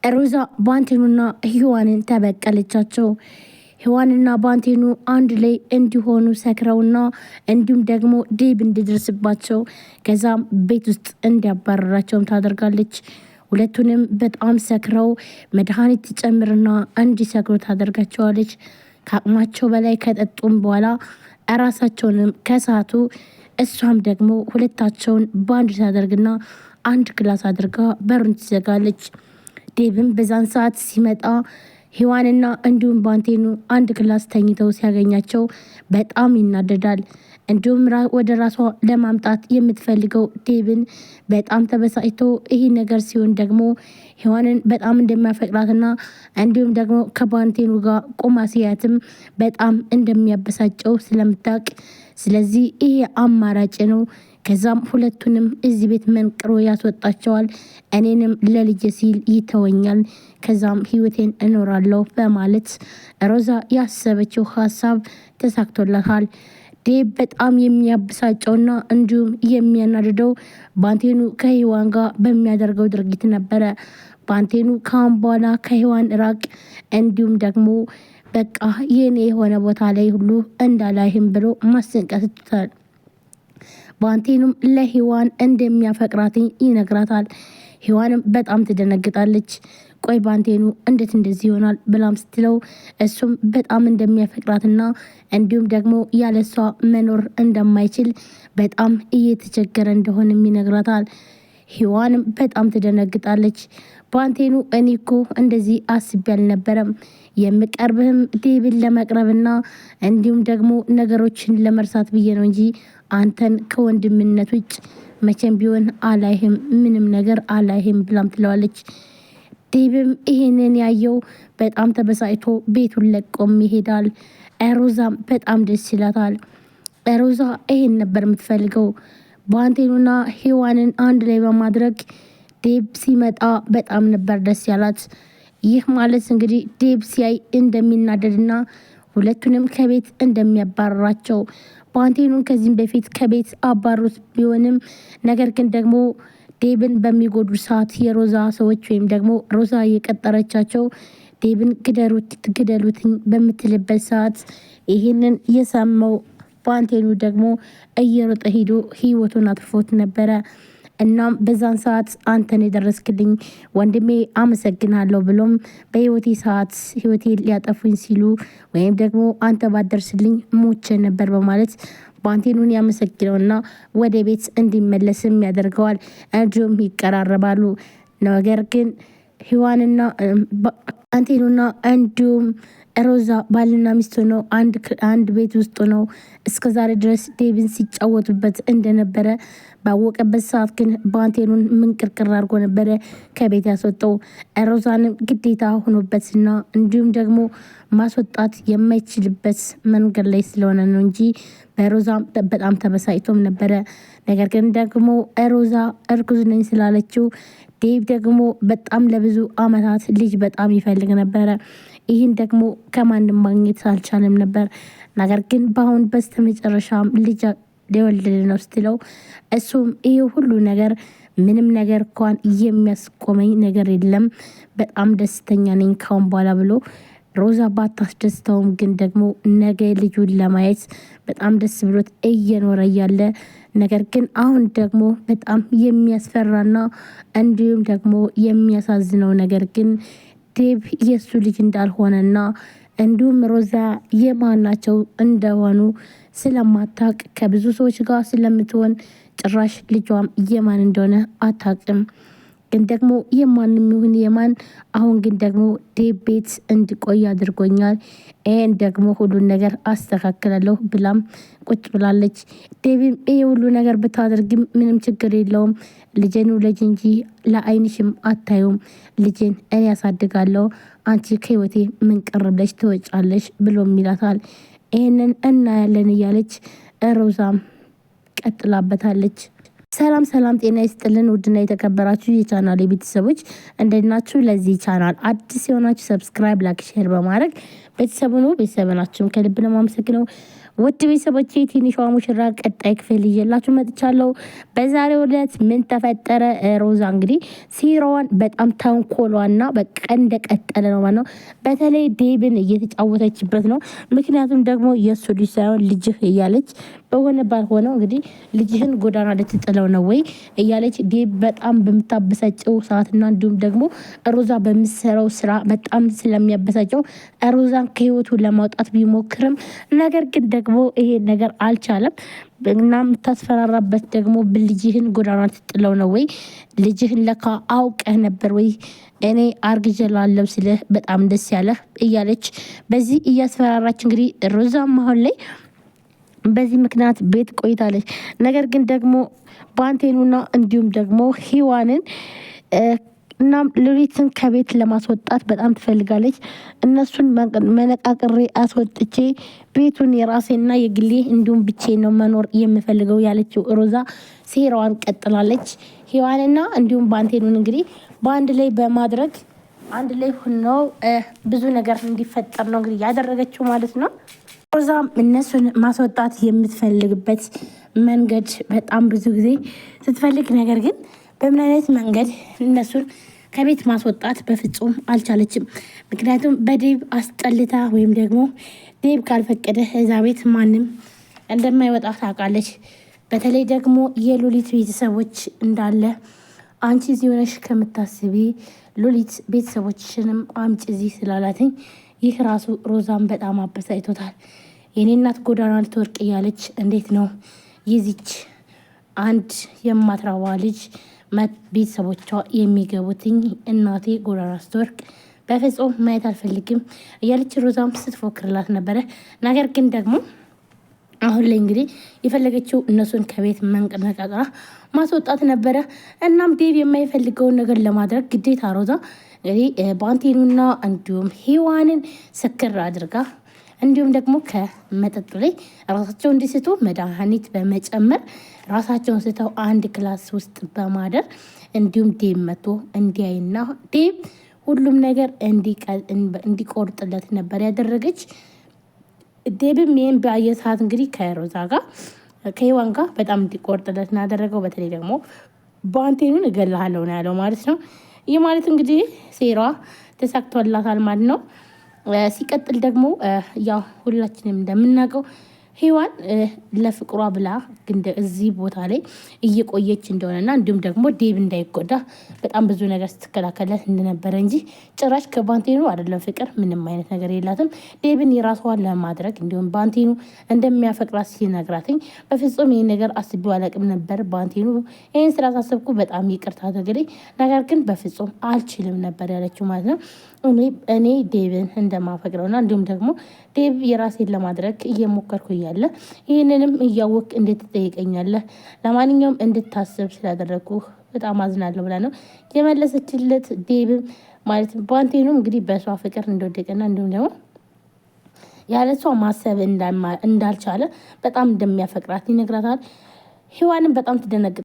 ሮዛ ባንቴኑና ሔዋንን ተበቀለቻቸው። ሔዋንና ባንቴኑ አንድ ላይ እንዲሆኑ ሰክረውና እንዲሁም ደግሞ ዴብ እንዲደርስባቸው ከዛም ቤት ውስጥ እንዲያባረራቸውም ታደርጋለች። ሁለቱንም በጣም ሰክረው መድኃኒት ትጨምርና እንዲሰክሩ ታደርጋቸዋለች። ከአቅማቸው በላይ ከጠጡም በኋላ እራሳቸውንም ከሳቱ። እሷም ደግሞ ሁለታቸውን በአንድ ታደርግና አንድ ክላስ አድርጋ በሩን ትዘጋለች። ዴብም በዛን ሰዓት ሲመጣ ሔዋንና እንዲሁም ባንቴኑ አንድ ክላስ ተኝተው ሲያገኛቸው በጣም ይናደዳል። እንዲሁም ወደ ራሷ ለማምጣት የምትፈልገው ዴብን በጣም ተበሳጭቶ ይህ ነገር ሲሆን ደግሞ ሔዋንን በጣም እንደሚያፈቅራትና እንዲሁም ደግሞ ከባንቴኑ ጋር ቆማ ሲያትም በጣም እንደሚያበሳጨው ስለምታውቅ ስለዚህ ይሄ አማራጭ ነው። ከዛም ሁለቱንም እዚህ ቤት መንቅሮ ያስወጣቸዋል። እኔንም ለልጄ ሲል ይተወኛል፣ ከዛም ህይወቴን እኖራለሁ በማለት ሮዛ ያሰበችው ሀሳብ ተሳክቶላታል። ዴብ በጣም የሚያበሳጨውና እንዲሁም የሚያናድደው ባንቴኑ ከሔዋን ጋር በሚያደርገው ድርጊት ነበረ። ባንቴኑ ካሁን በኋላ ከሔዋን ራቅ፣ እንዲሁም ደግሞ በቃ የኔ የሆነ ቦታ ላይ ሁሉ እንዳላይህም ብሎ ማስጠንቀቅ ባንቴኑም ለሔዋን እንደሚያፈቅራት ይነግራታል። ሔዋንም በጣም ትደነግጣለች። ቆይ ባንቴኑ እንዴት እንደዚህ ይሆናል ብላም ስትለው እሱም በጣም እንደሚያፈቅራትና እንዲሁም ደግሞ ያለሷ መኖር እንደማይችል በጣም እየተቸገረ እንደሆነም ይነግራታል። ሔዋንም በጣም ትደነግጣለች። ባንቴኑ እኔ እኮ እንደዚህ አስቤ አልነበረም፣ የምቀርብህም ዴብን ለመቅረብና እንዲሁም ደግሞ ነገሮችን ለመርሳት ብዬ ነው እንጂ አንተን ከወንድምነት ውጭ መቼም ቢሆን አላይህም፣ ምንም ነገር አላይህም ብላም ትለዋለች። ዴብም ይሄንን ያየው በጣም ተበሳጭቶ ቤቱን ለቆም ይሄዳል። ሮዛም በጣም ደስ ይላታል። ሮዛ ይሄን ነበር የምትፈልገው፣ ባንቴኑና ሔዋንን አንድ ላይ በማድረግ ዴብ ሲመጣ በጣም ነበር ደስ ያላት። ይህ ማለት እንግዲህ ዴብ ሲያይ እንደሚናደድና ሁለቱንም ከቤት እንደሚያባረራቸው ባንቴኑን ከዚህም በፊት ከቤት አባሩት ቢሆንም ነገር ግን ደግሞ ዴብን በሚጎዱ ሰዓት የሮዛ ሰዎች ወይም ደግሞ ሮዛ የቀጠረቻቸው ዴብን ግደሉትኝ በምትልበት ሰዓት ይህንን የሰማው ባንቴኑ ደግሞ እየሮጠ ሄዶ ህይወቱን አጥፎት ነበረ። እናም በዛን ሰዓት አንተን የደረስክልኝ ወንድሜ አመሰግናለሁ ብሎም በህይወቴ ሰዓት ህይወቴ ሊያጠፉኝ ሲሉ ወይም ደግሞ አንተ ባደርስልኝ ሞቼ ነበር በማለት ባንቴኑን ያመሰግነውና ወደ ቤት እንዲመለስም ያደርገዋል። እንዲሁም ይቀራረባሉ። ነገር ግን ሔዋንና ባንቴኑና እንዲሁም ሮዛ ባልና ሚስት ሆነው አንድ ቤት ውስጥ ነው እስከዛሬ ድረስ ዴብን ሲጫወቱበት እንደነበረ ባወቀበት ሰዓት ግን ባንቴኑን ምንቅርቅር አድርጎ ነበረ ከቤት ያስወጣው። ሮዛንም ግዴታ ሆኖበትና እንዲሁም ደግሞ ማስወጣት የማይችልበት መንገድ ላይ ስለሆነ ነው እንጂ በሮዛ በጣም ተበሳጭቶም ነበረ። ነገር ግን ደግሞ ሮዛ እርጉዝ ነኝ ስላለችው ዴብ ደግሞ በጣም ለብዙ አመታት ልጅ በጣም ይፈልግ ነበረ። ይህን ደግሞ ከማንም ማግኘት አልቻለም ነበር። ነገር ግን በአሁን በስተመጨረሻም ልጅ ሊወልድ ነው ስትለው እሱም ይሄ ሁሉ ነገር ምንም ነገር እንኳን የሚያስቆመኝ ነገር የለም፣ በጣም ደስተኛ ነኝ ካሁን በኋላ ብሎ ሮዛ ባታስደስተውም ግን ደግሞ ነገ ልጁን ለማየት በጣም ደስ ብሎት እየኖረ እያለ ነገር ግን አሁን ደግሞ በጣም የሚያስፈራና እንዲሁም ደግሞ የሚያሳዝነው ነገር ግን ዴብ የሱ ልጅ እንዳልሆነና እንዲሁም ሮዛ የማናቸው እንደሆኑ ስለማታቅ ከብዙ ሰዎች ጋር ስለምትሆን ጭራሽ ልጇም የማን እንደሆነ አታቅም። ግን ደግሞ የማንም ይሁን የማን አሁን ግን ደግሞ ዴብ ቤት እንዲቆይ አድርጎኛል፣ ይሄን ደግሞ ሁሉን ነገር አስተካክላለሁ ብላም ቁጭ ብላለች። ዴብም ይሄ ሁሉ ነገር ብታደርግም ምንም ችግር የለውም፣ ልጄን ውለጅ እንጂ ለአይንሽም አታዩም፣ ልጄን እኔ ያሳድጋለሁ፣ አንቺ ከህይወቴ ምን ቀርብለሽ ትወጫለሽ ብሎም ይላታል። ይሄንን እናያለን እያለች ሮዛም ቀጥላበታለች። ሰላም ሰላም፣ ጤና ይስጥልን ውድና የተከበራችሁ የቻናል ቤተሰቦች እንዴት ናችሁ? ለዚህ ቻናል አዲስ የሆናችሁ ሰብስክራይብ፣ ላይክ፣ ሼር በማድረግ ቤተሰቡን ቤተሰብናችሁም ከልብ ነው ማመሰግነው። ውድ ቤተሰቦቼ ትንሿ ሙሽራ ቀጣይ ክፍል ይዤላችሁ መጥቻለሁ። በዛሬው ዕለት ምን ተፈጠረ? ሮዛ እንግዲህ ሴራዋን በጣም ተንኮሏና በቃ እንደቀጠለ ነው ማለት ነው። በተለይ ዴብን እየተጫወተችበት ነው። ምክንያቱም ደግሞ የእሱ ልጅ ሳይሆን ልጅህ እያለች በሆነ ባልሆነው እንግዲህ ልጅህን ጎዳና ልትጥለው ነው ወይ እያለች ዴብ በጣም በምታበሳጨው ሰዓትና እንዲሁም ደግሞ ሮዛ በምትሰራው ስራ በጣም ስለሚያበሳጨው ሮዛን ከህይወቱ ለማውጣት ቢሞክርም ነገር ግን ደግሞ ይሄ ነገር አልቻለም እና የምታስፈራራበት ደግሞ ልጅህን ጎዳና ልትጥለው ነው ወይ ልጅህን ለካ አውቀህ ነበር ወይ እኔ አርግዤላለሁ ስልህ በጣም ደስ ያለህ እያለች በዚህ እያስፈራራች እንግዲህ ሮዛም አሁን ላይ በዚህ ምክንያት ቤት ቆይታለች። ነገር ግን ደግሞ ባንቴኑና እንዲሁም ደግሞ ሂዋንን እናም ሉሊትን ከቤት ለማስወጣት በጣም ትፈልጋለች። እነሱን መነቃቅሬ አስወጥቼ ቤቱን የራሴና የግሌ እንዲሁም ብቼ ነው መኖር የምፈልገው ያለችው ሮዛ ሴራዋን ቀጥላለች። ሂዋንና እንዲሁም ባንቴኑን እንግዲህ በአንድ ላይ በማድረግ አንድ ላይ ሆነው ብዙ ነገር እንዲፈጠር ነው እንግዲህ ያደረገችው ማለት ነው። ሮዛም እነሱን ማስወጣት የምትፈልግበት መንገድ በጣም ብዙ ጊዜ ስትፈልግ፣ ነገር ግን በምን አይነት መንገድ እነሱን ከቤት ማስወጣት በፍጹም አልቻለችም። ምክንያቱም በዴብ አስጠልታ ወይም ደግሞ ዴብ ካልፈቀደ እዛ ቤት ማንም እንደማይወጣ ታውቃለች። በተለይ ደግሞ የሉሊት ቤተሰቦች እንዳለ አንቺ እዚህ ሆነሽ ከምታስቢ ሉሊት ቤተሰቦችሽንም አምጪ እዚህ ስላላትኝ ይህ ራሱ ሮዛን በጣም አበሳጭቶታል። የኔ እናት ጎዳና ልትወርቅ እያለች እንዴት ነው የዚች አንድ የማትረባ ልጅ ቤተሰቦቿ የሚገቡትኝ? እናቴ ጎዳና ስትወርቅ በፍጹም ማየት አልፈልግም እያለች ሮዛም ስትፎክርላት ነበረ። ነገር ግን ደግሞ አሁን ላይ እንግዲህ የፈለገችው እነሱን ከቤት መንቀነቃቅራ ማስወጣት ነበረ። እናም ዴቭ የማይፈልገውን ነገር ለማድረግ ግዴታ ሮዛ እንግዲህ ባንቴኑና እንዲሁም ሂዋንን ስክር አድርጋ እንዲሁም ደግሞ ከመጠጡ ላይ ራሳቸው እንዲስቱ መድኃኒት በመጨመር ራሳቸውን ስተው አንድ ክላስ ውስጥ በማደር እንዲሁም ዴቭ መቶ እንዲያይና ዴቭ ሁሉም ነገር እንዲቆርጥለት ነበር ያደረገች። ዴብም ይህን በአየ ሰዓት እንግዲህ ከሮዛ ጋር ከሂዋን ጋር በጣም እንዲቆርጥለት ነው ያደረገው። በተለይ ደግሞ ባንቴኑን እገልሃለሁ ነው ያለው ማለት ነው። ይህ ማለት እንግዲህ ሴራ ተሳክቶላታል ማለት ነው። ሲቀጥል ደግሞ ያው ሁላችንም እንደምናውቀው ሂዋን ለፍቅሯ ብላ ግን እዚህ ቦታ ላይ እየቆየች እንደሆነና እንዲሁም ደግሞ ዴቭ እንዳይጎዳ በጣም ብዙ ነገር ስትከላከላት እንደነበረ እንጂ ጭራሽ ከባንቴኑ አይደለም ፍቅር ምንም አይነት ነገር የላትም። ዴቭን የራሷን ለማድረግ እንዲሁም ባንቴኑ እንደሚያፈቅራት ሲነግራትኝ በፍጹም ይህን ነገር አስቤው አላቅም ነበር። ባንቴኑ ይህን ስላሳሰብኩ በጣም ይቅርታ አድርግልኝ፣ ነገር ግን በፍጹም አልችልም ነበር ያለችው ማለት ነው። እኔ ዴቭን እንደማፈቅረውና እንዲሁም ደግሞ ዴቭ የራሴን ለማድረግ እየሞከርኩ እያለ ይህንንም እያወቅ እንዴት ትጠይቀኛለህ? ለማንኛውም እንድታስብ ስላደረግኩ በጣም አዝናለሁ ብላ ነው የመለሰችለት። ዴቭ ማለት ባንቴኑም እንግዲህ በሷ ፍቅር እንደወደቀና እንዲሁም ደግሞ ያለሷ ማሰብ እንዳልቻለ በጣም እንደሚያፈቅራት ይነግራታል። ሂዋንም በጣም ትደነግጥ